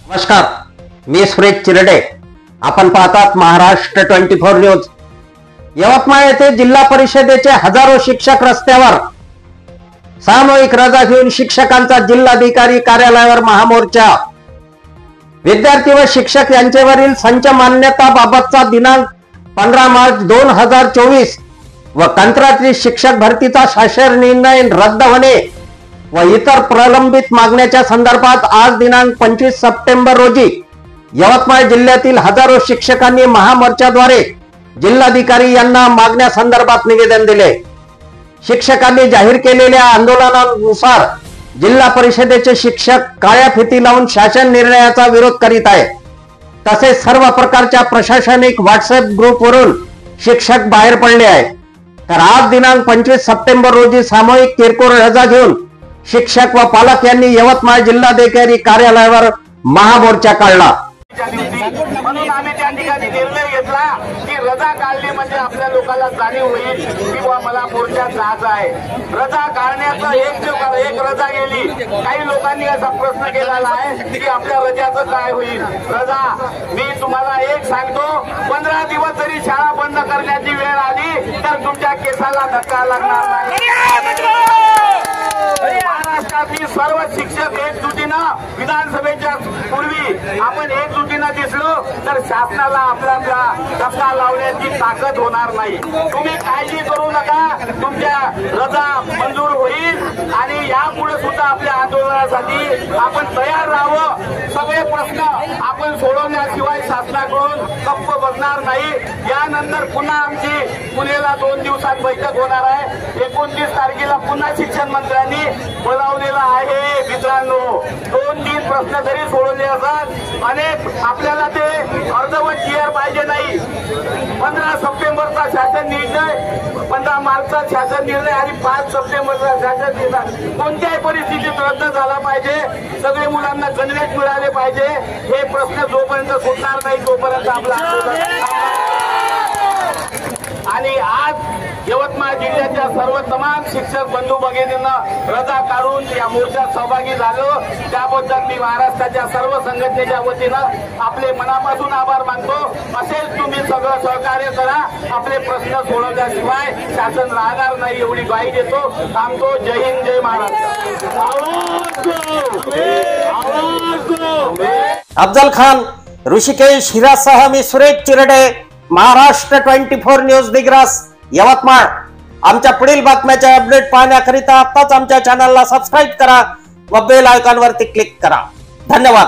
नमस्कार, मी सुरेश चिरडे. आपण पाहतात महाराष्ट्र 24 न्यूज. यवतमाळ येथे जिल्हा परिषदेचे हजारो शिक्षक रस्त्यावर सामूहिक रजा घेऊन शिक्षकांचा जिल्हाधिकारी कार्यालयावर महामोर्चा. विद्यार्थी व शिक्षक यांच्यावरील संच मान्यता बाबतचा दिनांक 15 मार्च 2024 व कंत्राटी शिक्षक भरतीचा शासन निर्णय रद्द होणे व इतर प्रलंबित मागण्याच्या संदर्भात आज दिनांक 25 सप्टेंबर रोजी यवतमाळ जिल्ह्यातील हजारो शिक्षकांनी महामोर्चाद्वारे जिल्हाधिकारी यांना मागण्यासंदर्भात निवेदन दिले. शिक्षकांनी जाहीर केलेल्या आंदोलनानुसार जिल्हा परिषदेचे शिक्षक काळ्या फिती लावून शासन निर्णयाचा विरोध करीत आहे. तसेच सर्व प्रकारच्या प्रशासनिक व्हॉट्सअप ग्रुपवरून शिक्षक बाहेर पडले आहेत. तर आज दिनांक 25 सप्टेंबर रोजी सामूहिक किरकोळ रजा घेऊन शिक्षक व पालक यांनी यवतमाळ जिल्हाधिकारी कार्यालयावर महामोर्चा काढला. म्हणून आम्ही त्या ठिकाणी निर्णय घेतला की रजा काढली म्हणजे आपल्या लोकांना जाणीव होईल किंवा मला मोर्चात जायचं आहे. रजा काढण्याचा एक रजा गेली. काही लोकांनी असा प्रश्न केलेला आहे की आपल्या रजाचं काय होईल. रजा मी तुम्हाला एक सांगतो, 15 दिवस जरी शाळा बंद करण्याची वेळ आली तर तुमच्या केसाला धक्का लागणार नाही. महाराष्ट्रातील सर्व शिक्षक एकजुटीनं विधानसभेच्या पूर्वी आपण एकजुटीनं दिसलो तर शासनाला आपला धक्का लावण्याची ताकद होणार नाही. तुम्ही काळजी करू नका, तुमच्या रजा मंजूर होईल आणि यापुढे सुद्धा आपल्या आंदोलनासाठी आपण तयार राहावं. सगळे प्रश्न आपण सोडवण्याशिवाय शासनाकडून गप्प बसणार नाही. यानंतर पुन्हा आमची पुण्याला 2 दिवसात बैठक होणार आहे. 29 तारखेला पुन्हा शिक्षण मंत्र्यांनी बोलावलेला आहे. मित्रांनो, 2-3 प्रश्न जरी सोडवले असतात अनेक आपल्याला ते अर्धवट क्लिअर पाहिजे नाही. 15 सप्टेंबरचा शासन निर्णय, 15 मार्चचा शासन निर्णय आणि 5 सप्टेंबरचा शासन निर्णय कोणत्याही परिस्थितीत रद्द झाला पाहिजे. सगळे मुलांना गणवेश मिळाले पाहिजे. हे प्रश्न जोपर्यंत सुटणार नाही तोपर्यंत आपला आणि आज यवतमाळ जिल्ह्याच्या सर्व तमाम शिक्षक बंधू भगिनींना रजा काढून या मोर्चात सहभागी झालो त्याबद्दल मी महाराष्ट्राच्या सर्व संघटनेच्या वतीनं आपले मनापासून आभार मानतो. असेच तुम्ही सगळं सहकार्य करा. आपले प्रश्न सोडवल्याशिवाय शासन राहणार नाही एवढी ग्वाही देतो. थांबतो. जय हिंद, जय महाराष्ट्र. अफजल खान, ऋषिकेश हिरासह मी सुरेश चिरडे, महाराष्ट्र 24 न्यूज दिग्रस, यवतमाळ. आमच्या पुढील बातम्याच्या अपडेट पाहण्याकरिता आताच आमच्या चॅनलला सबस्क्राईब करा व बेल आयकॉनवरती क्लिक करा. धन्यवाद.